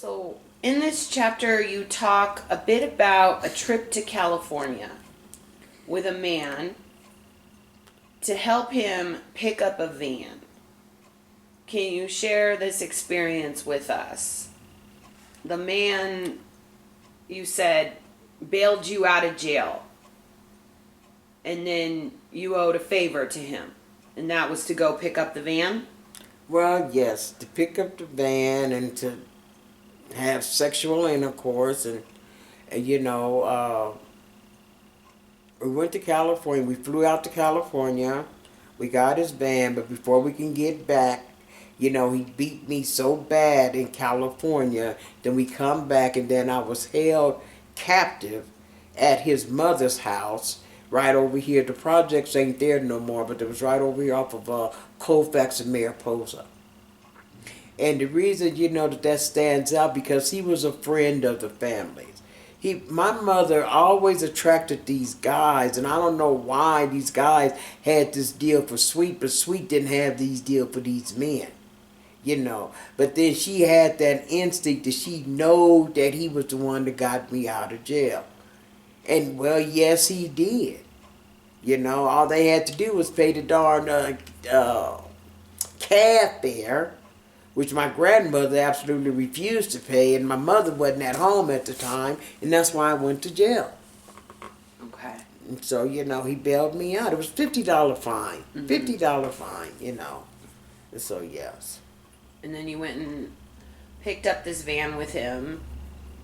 So, in this chapter, you talk a bit about a trip to California with a man to help him pick up a van. Can you share this experience with us? The man, you said, bailed you out of jail, and then you owed a favor to him, and that was to go pick up the van? Well, yes, to pick up the van and to have sexual intercourse and we went to California. We flew out to California. We got his van, but before we can get back, he beat me so bad in California. Then we come back, and then I was held captive at his mother's house right over here. The projects ain't there no more, but it was right over here off of Colfax and Mariposa. And the reason, that stands out because he was a friend of the family. My mother always attracted these guys, and I don't know why these guys had this deal for Sweet, but Sweet didn't have these deal for these men. But then she had that instinct that she know that he was the one that got me out of jail. And well, yes, he did. All they had to do was pay the darn cab fare, which my grandmother absolutely refused to pay, and my mother wasn't at home at the time, and that's why I went to jail. Okay. And so, he bailed me out. It was $50 fine. Mm-hmm. $50 fine, And so, yes. And then you went and picked up this van with him,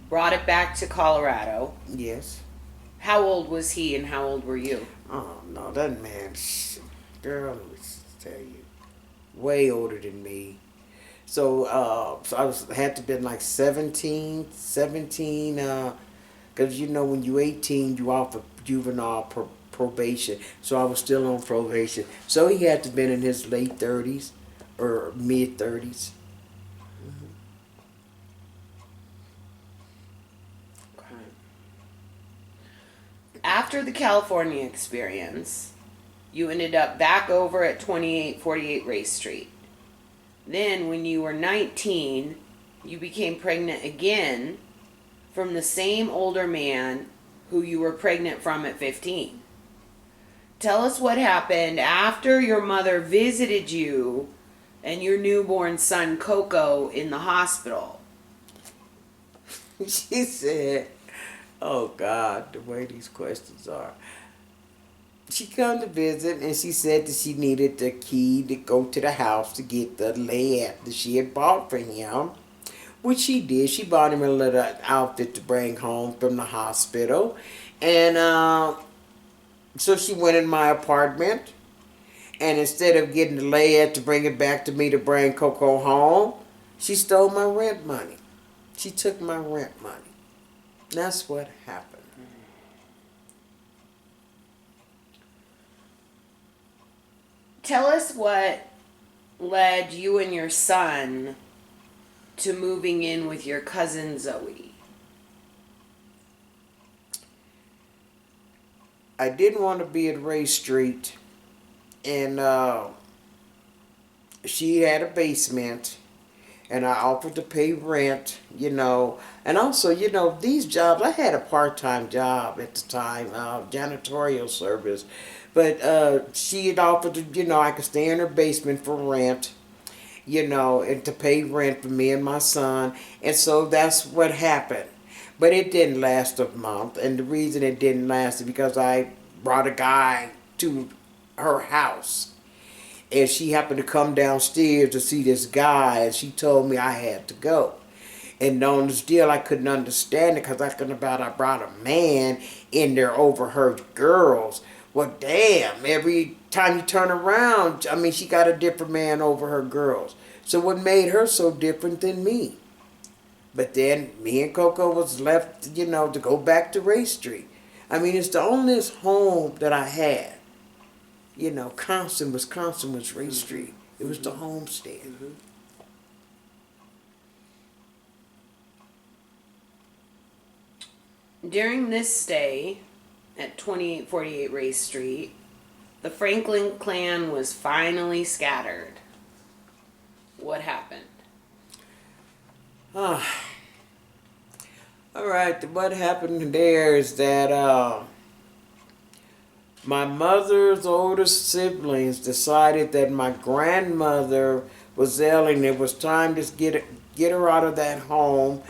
brought it back to Colorado. Yes. How old was he and how old were you? Oh, no, that man, girl, let me tell you, way older than me. So I had to been like 17, because when you're 18, you off of juvenile probation. So I was still on probation. So he had to been in his late 30s or mid 30s. Mm-hmm. Okay. After the California experience, you ended up back over at 2848 Race Street. Then, when you were 19, you became pregnant again from the same older man who you were pregnant from at 15. Tell us what happened after your mother visited you and your newborn son Coco in the hospital. She said, oh God, the way these questions are. She come to visit, and she said that she needed the key to go to the house to get the layette that she had bought for him, which she did. She bought him a little outfit to bring home from the hospital, and so she went in my apartment, and instead of getting the layette to bring it back to me to bring Coco home, she stole my rent money. She took my rent money. That's what happened. Tell us what led you and your son to moving in with your cousin Zoe. I didn't want to be at Ray Street, and she had a basement, and I offered to pay rent, and also, these jobs, I had a part-time job at the time, janitorial service, but she had offered to, I could stay in her basement for rent, and to pay rent for me and my son, and so that's what happened. But it didn't last a month, and the reason it didn't last is because I brought a guy to her house, and she happened to come downstairs to see this guy, and she told me I had to go. And on this deal, I couldn't understand it because I brought a man in there over her girls. Well, damn, every time you turn around, she got a different man over her girls. So what made her so different than me? But then me and Coco was left, to go back to Ray Street. It's the only home that I had. Wisconsin was Ray Street. It was the homestead. Mm-hmm. During this stay at 2848 Ray Street, the Franklin clan was finally scattered. What happened? right. What happened there is that my mother's oldest siblings decided that my grandmother was ailing. It was time to get her out of that home,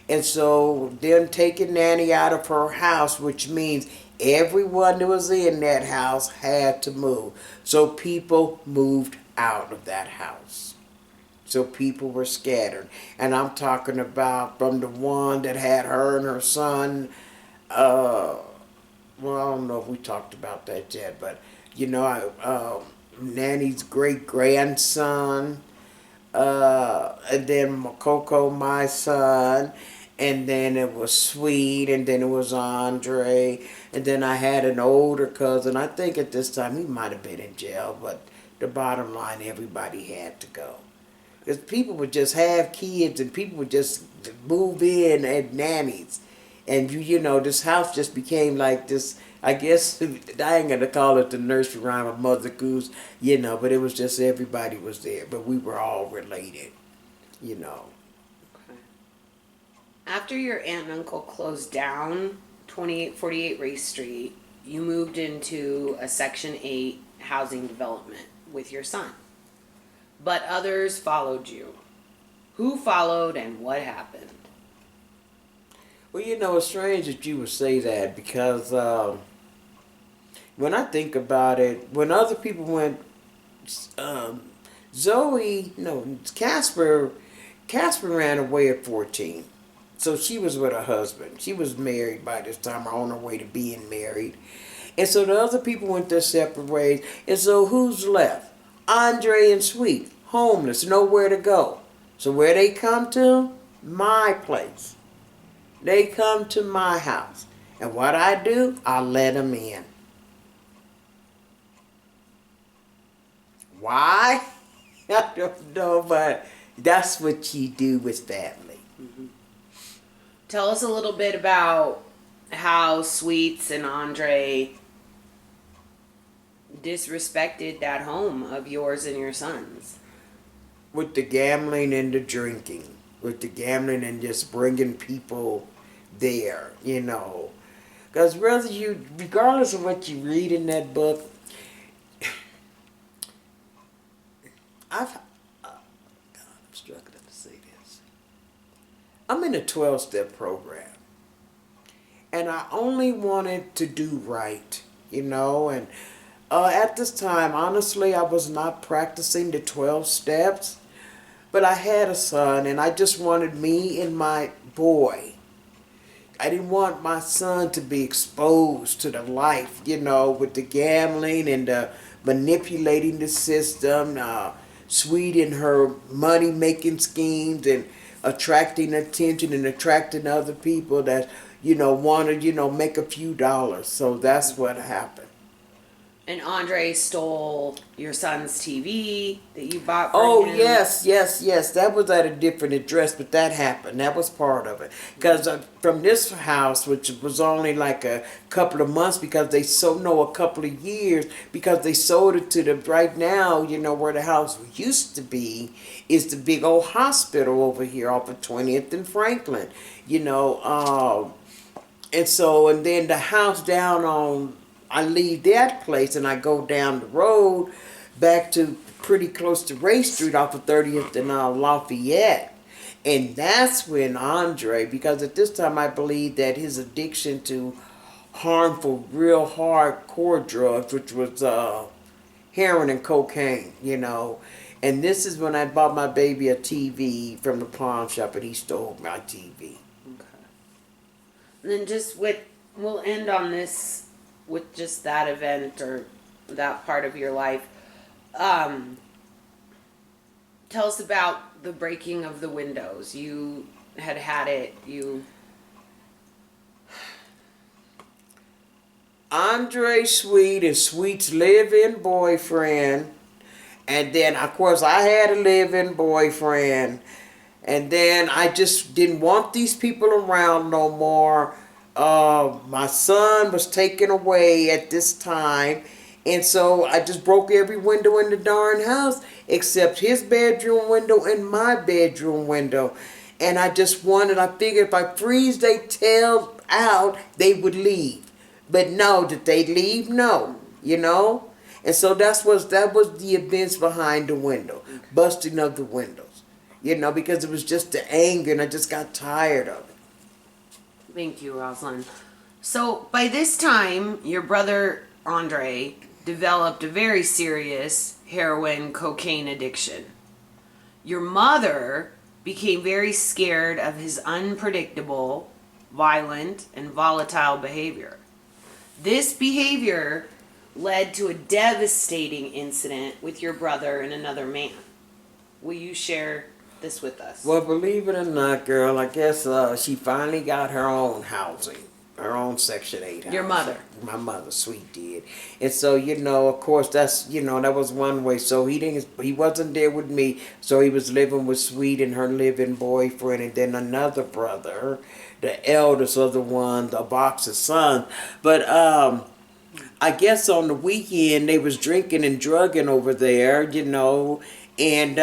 and so them taking Nanny out of her house, which means everyone that was in that house had to move. So people moved out of that house. So people were scattered, and I'm talking about from the one that had her and her son. Uh, well, I don't know if we talked about that yet, but Nanny's great grandson, and then Coco, my son, and then it was Sweet, and then it was Andre, and then I had an older cousin. I think at this time he might have been in jail, but the bottom line, everybody had to go. Because people would just have kids and people would just move in at nannies. And this house just became like this. I guess I ain't gonna call it the nursery rhyme of Mother Goose, but it was just everybody was there, but we were all related, you know. Okay. After your aunt and uncle closed down 2848 Race Street, you moved into a Section 8 housing development with your son. But others followed you. Who followed and what happened? Well, it's strange that you would say that because when I think about it, when other people went, Casper ran away at 14. So she was with her husband. She was married by this time, or on her way to being married. And so the other people went their separate ways. And so who's left? Andre and Sweet, homeless, nowhere to go. So where they come to? My place. They come to my house. And what I do, I let them in. Why? I don't know, but that's what you do with family. Mm-hmm. Tell us a little bit about how Sweets and Andre disrespected that home of yours and your son's. With the gambling and the drinking. With the gambling and just bringing people there, Because regardless of what you read in that book, I'm struggling to say this. I'm in a 12-step program. And I only wanted to do right, and at this time, honestly, I was not practicing the 12 steps. But I had a son, and I just wanted me and my boy. I didn't want my son to be exposed to the life, with the gambling and the manipulating the system, Sweet in her money-making schemes and attracting attention and attracting other people that, wanted, make a few dollars. So that's what happened. And Andre stole your son's TV that you bought for him. Oh, yes. That was at a different address, but that happened. That was part of it. Because from this house, which was only like a couple of months, because they a couple of years, because they sold it to right now, where the house used to be, is the big old hospital over here off of 20th and Franklin, and then the house down on, I leave that place and I go down the road back to pretty close to Race Street off of 30th and Lafayette. And that's when Andre, because at this time I believe that his addiction to harmful, real hardcore drugs, which was heroin and cocaine, And this is when I bought my baby a TV from the pawn shop and he stole my TV. Okay. And then we'll end on this with just that event or that part of your life. Tell us about the breaking of the windows. You had it. Andre Sweet is Sweet's live-in boyfriend. And then, of course, I had a live-in boyfriend. And then I just didn't want these people around no more. My son was taken away at this time, and so I just broke every window in the darn house except his bedroom window and my bedroom window. And I just wanted, I figured if I freeze their tail out, they would leave. But no, did they leave? No, you know? And so that was the events behind the window, busting of the windows, you know, because it was just the anger and I just got tired of it. Thank you, Rosalyn. So by this time, your brother Andre developed a very serious heroin cocaine addiction. Your mother became very scared of his unpredictable, violent, and volatile behavior. This behavior led to a devastating incident with your brother and another man. Will you share this with us? Well, believe it or not, girl, I guess she finally got her own housing, her own Section 8 housing. Your mother? My mother, sweet did. And so, you know, of course, that's, you know, that was one way. So he wasn't there with me. So he was living with Sweet and her living boyfriend, and then another brother, the eldest of the one, the boxer son. But I guess on the weekend they was drinking and drugging over there, you know, and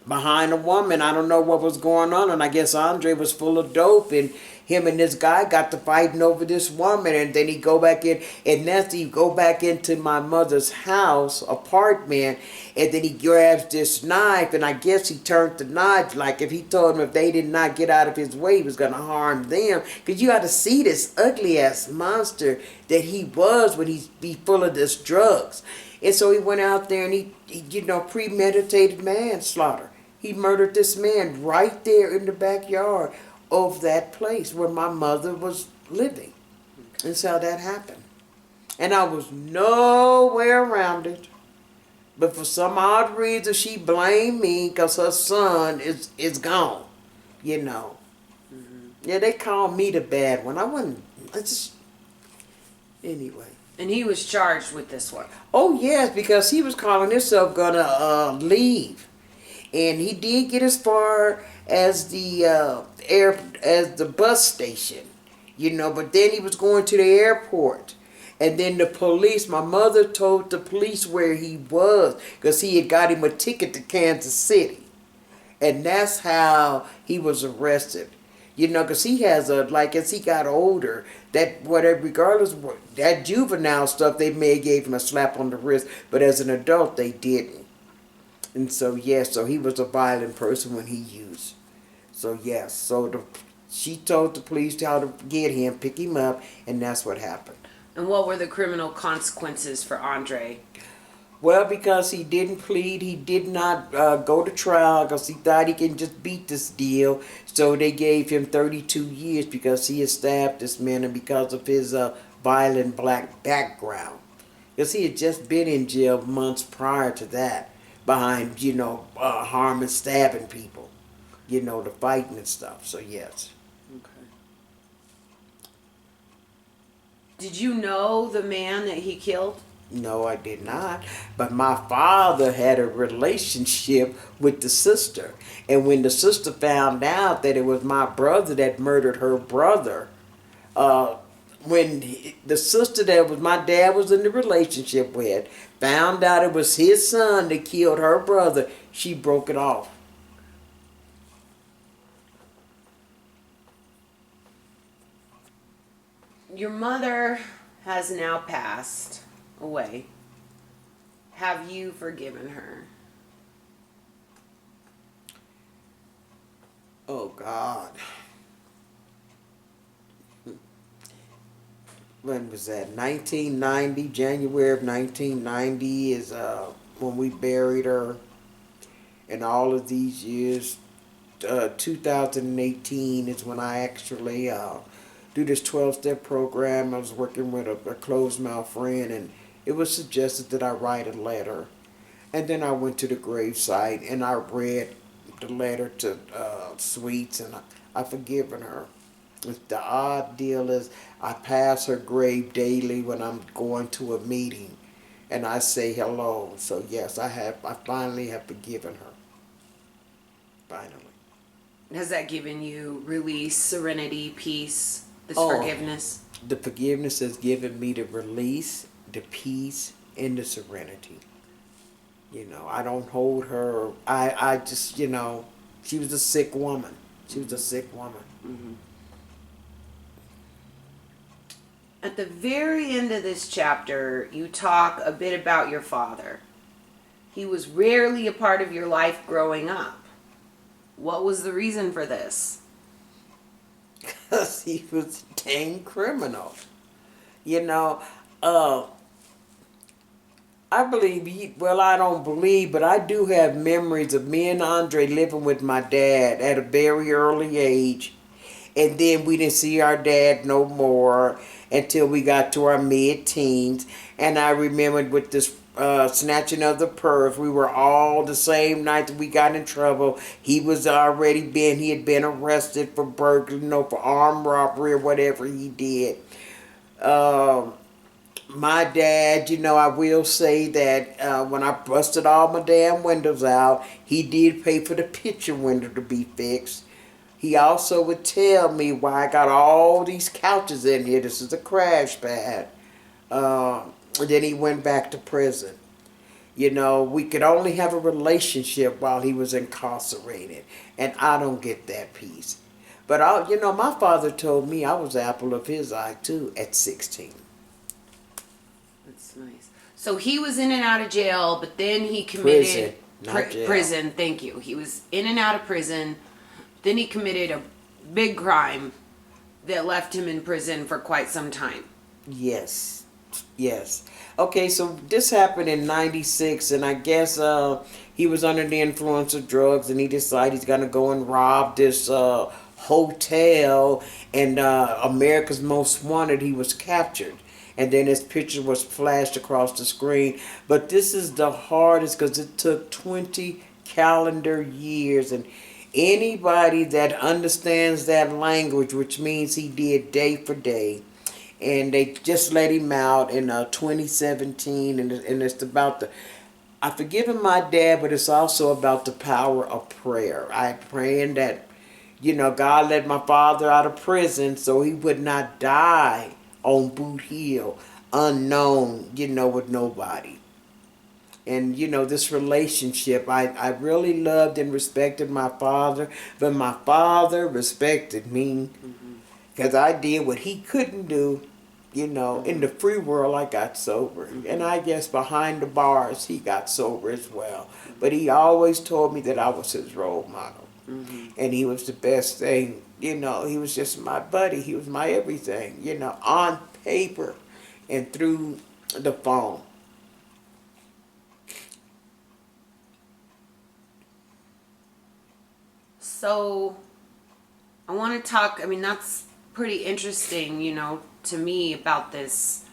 behind a woman. I don't know what was going on, and I guess Andre was full of dope, and him and this guy got to fighting over this woman, and then he go back in, and next he go back into my mother's house, apartment, and then he grabs this knife, and I guess he turned the knife, like if he told them if they did not get out of his way, he was going to harm them, because you got to see this ugly-ass monster that he was when he be full of this drugs. And so he went out there and he you know, premeditated manslaughter. He murdered this man right there in the backyard of that place where my mother was living. That's how that happened. And I was nowhere around it. But for some odd reason, she blamed me because her son is gone, you know. Mm-hmm. Yeah, they called me the bad one. I wasn't, I just, anyway. And he was charged with this one. Oh, yes, because he was calling himself gonna leave. And he did get as far as the as the bus station, you know, but then he was going to the airport. And then the police, my mother told the police where he was because he had got him a ticket to Kansas City. And that's how he was arrested. You know, because he has as he got older, that whatever, regardless of what, that juvenile stuff, they may have gave him a slap on the wrist, but as an adult, they didn't. And so, yes, so he was a violent person when he used. So, yes, so she told the police how to get him, pick him up, and that's what happened. And what were the criminal consequences for Andre? Well, because he didn't plead, he did not go to trial because he thought he can just beat this deal. So they gave him 32 years because he had stabbed this man and because of his violent black background. Because he had just been in jail months prior to that behind, you know, harming, stabbing people, you know, the fighting and stuff. So, yes. Okay. Did you know the man that he killed? No, I did not. But my father had a relationship with the sister. And when the sister found out that it was my brother that murdered her brother, when the sister that was my dad was in the relationship with found out it was his son that killed her brother, she broke it off. Your mother has now passed away. Have you forgiven her? Oh, God. When was that? 1990, January of 1990 is when we buried her. And all of these years, 2018 is when I actually do this 12-step program. I was working with a closed mouth friend, and it was suggested that I write a letter. And then I went to the gravesite and I read the letter to Sweets, and I've forgiven her. The odd deal is I pass her grave daily when I'm going to a meeting, and I say hello. So yes, I finally have forgiven her. Finally. Has that given you release, serenity, peace, this Oh. forgiveness? The forgiveness has given me the release, the peace, and the serenity. You know, I don't hold her. I just, you know, She was a sick woman. She was a sick woman. Mm-hmm. At the very end of this chapter, you talk a bit about your father. He was rarely a part of your life growing up. What was the reason for this? Because he was a dang criminal. You know, I believe I don't believe, but I do have memories of me and Andre living with my dad at a very early age. And then we didn't see our dad no more until we got to our mid-teens. And I remembered with this snatching of the purse, we were all the same night that we got in trouble. He had been arrested for burglary, for armed robbery or whatever he did. My dad, I will say that when I busted all my damn windows out, he did pay for the kitchen window to be fixed. He also would tell me why I got all these couches in here. This is a crash pad. And then he went back to prison. We could only have a relationship while he was incarcerated. And I don't get that piece. But, my father told me I was the apple of his eye, too, at 16. That's nice. So he was in and out of jail, but then he committed... Prison, thank you. He was in and out of prison. Then he committed a big crime that left him in prison for quite some time. Yes. Okay, so this happened in 96, and I guess he was under the influence of drugs, and he decided he's going to go and rob this hotel, and America's Most Wanted, he was captured. And then his picture was flashed across the screen. But this is the hardest because it took 20 calendar years, and anybody that understands that language, which means he did day for day, and they just let him out in 2017, and it's about I forgiven my dad, but it's also about the power of prayer. I'm praying that, God let my father out of prison so he would not die on Boot Hill, unknown, with nobody. And, this relationship, I really loved and respected my father, but my father respected me because I did what he couldn't do. In the free world, I got sober. And I guess behind the bars, he got sober as well. But he always told me that I was his role model. And he was the best thing. He was just my buddy. He was my everything, on paper and through the phone. So, I want to talk, that's pretty interesting, to me about this.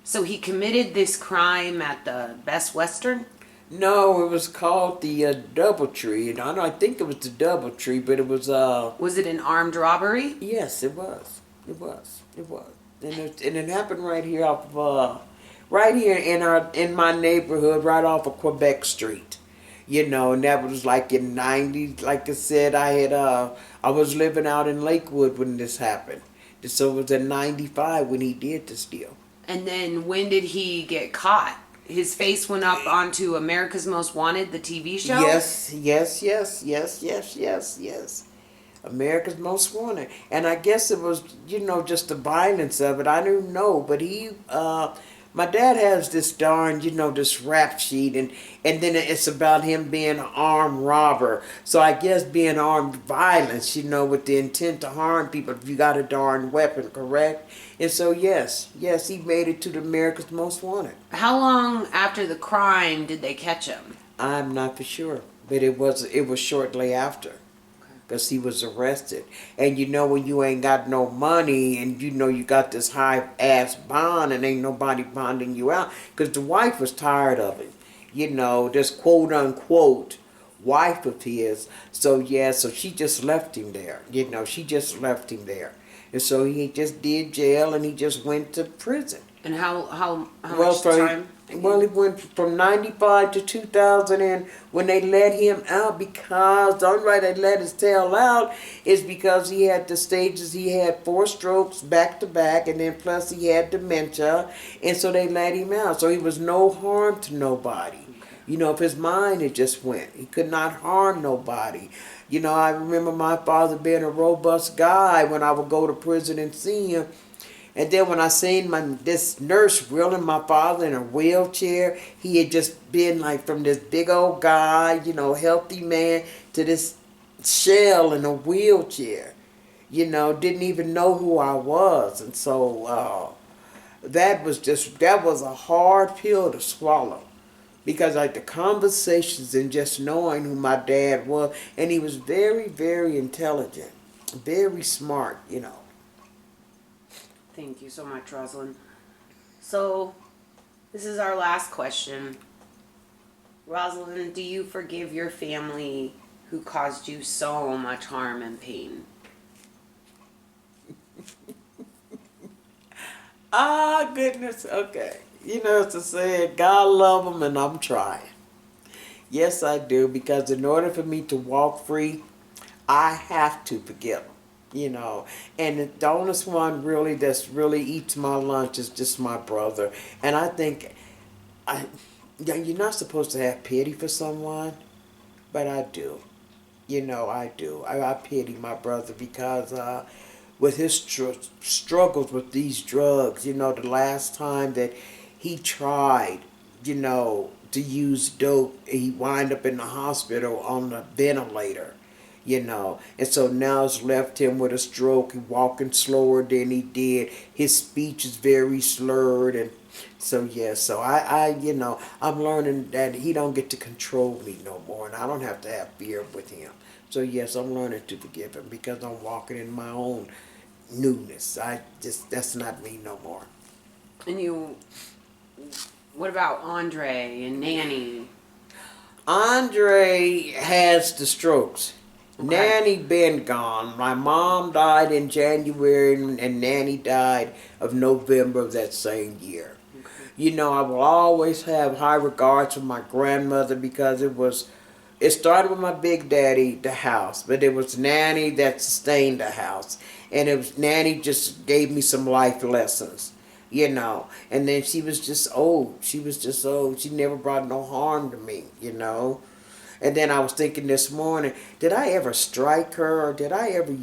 So he committed this crime at the Best Western? No, it was called the Doubletree. I think it was the Doubletree, but it was... Was it an armed robbery? Yes, it was. It was. And it happened right here right here in my neighborhood, right off of Quebec Street. And that was like in 90, like I said, I was living out in Lakewood when this happened. So it was in 95 when he did this deal. And then when did he get caught? His face went up onto America's Most Wanted, the TV show? Yes. America's Most Wanted. And I guess it was, just the violence of it. I don't know. But my dad has this darn, this rap sheet, and then it's about him being an armed robber. So I guess being armed violence, with the intent to harm people if you got a darn weapon, correct? And so yes, he made it to the America's Most Wanted. How long after the crime did they catch him? I'm not for sure, but it was shortly after. Because he was arrested. And when you ain't got no money and you got this high ass bond and ain't nobody bonding you out, because the wife was tired of it, this quote unquote wife of his. So she just left him there. She just left him there. And so he just did jail and he just went to prison. And how much time? Well, he went from 95 to 2000, and when they let him out, because the only way they let his tail out is because he had the stages. He had 4 strokes back to back, and then plus he had dementia, and so they let him out. So he was no harm to nobody. You know, if his mind had just went, he could not harm nobody. You know, I remember my father being a robust guy when I would go to prison and see him. And then when I seen this nurse wheeling my father in a wheelchair, he had just been like from this big old guy, you know, healthy man, to this shell in a wheelchair. You know, didn't even know who I was. And so that was a hard pill to swallow. Because like the conversations and just knowing who my dad was, and he was very, very intelligent, very smart, you know. Thank you so much, Rosalyn. So, this is our last question. Rosalyn, do you forgive your family who caused you so much harm and pain? Ah, goodness. Okay. You know, it's a saying, God love them and I'm trying. Yes, I do, because in order for me to walk free, I have to forgive them. You know, and the only one really that's really eats my lunch is just my brother. And I think you're not supposed to have pity for someone, but I do. You know, I do. I pity my brother because with his struggles with these drugs, you know, the last time that he tried, you know, to use dope, he wind up in the hospital on the ventilator, you know. And so now it's left him with a stroke. He walking slower than he did. His speech is very slurred. And so, yeah, so you know, I'm learning that he don't get to control me no more. And I don't have to have fear with him. So, yes, I'm learning to forgive him because I'm walking in my own newness. That's not me no more. And what about Andre and Nanny? Andre has the strokes. Okay. Nanny been gone. My mom died in January and Nanny died of November of that same year. Okay. You know, I will always have high regards for my grandmother because it started with my big daddy, the house, but it was Nanny that sustained the house. And it was Nanny just gave me some life lessons, you know. And then she was just old. She was just old. She never brought no harm to me, you know. And then I was thinking this morning, did I ever strike her or did I ever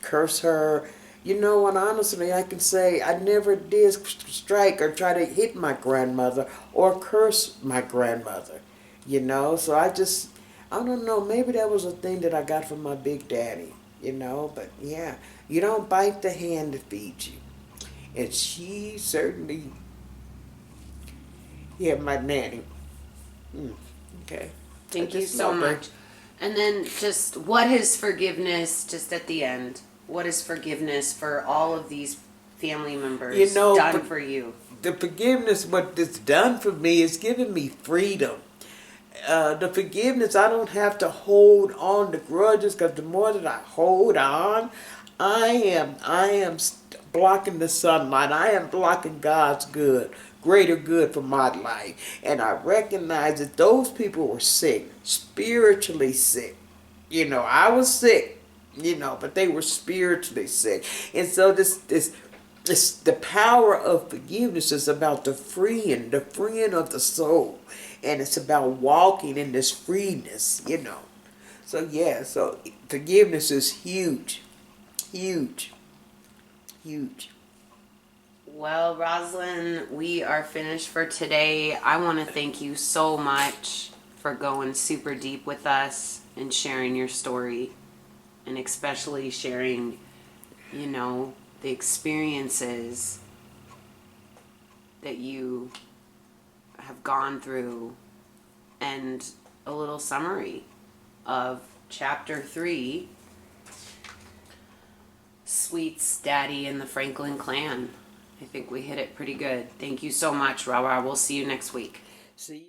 curse her? You know, and honestly, I can say I never did strike or try to hit my grandmother or curse my grandmother, you know. So I don't know, maybe that was a thing that I got from my big daddy, you know. But yeah, you don't bite the hand that feeds you. And she certainly, yeah, my nanny. Okay. Thank you just so love her. much. And then just what is forgiveness, just at the end? What is forgiveness for all of these family members You know, done for you? The forgiveness, what it's done for me, is giving me freedom. The forgiveness, I don't have to hold on to grudges because the more that I hold on, blocking the sunlight. I am blocking God's greater good for my life. And I recognize that those people were sick, spiritually sick. You know, I was sick, you know, but they were spiritually sick. And so this the power of forgiveness is about the freeing of the soul. And it's about walking in this freeness, you know. So yeah, so forgiveness is huge. Huge. Huge. Well, Rosalyn, we are finished for today. I want to thank you so much for going super deep with us and sharing your story, and especially sharing, you know, the experiences that you have gone through and a little summary of chapter 3, Sweet's Daddy and the Franklin Clan. I think we hit it pretty good. Thank you so much, Rara. We'll see you next week. See.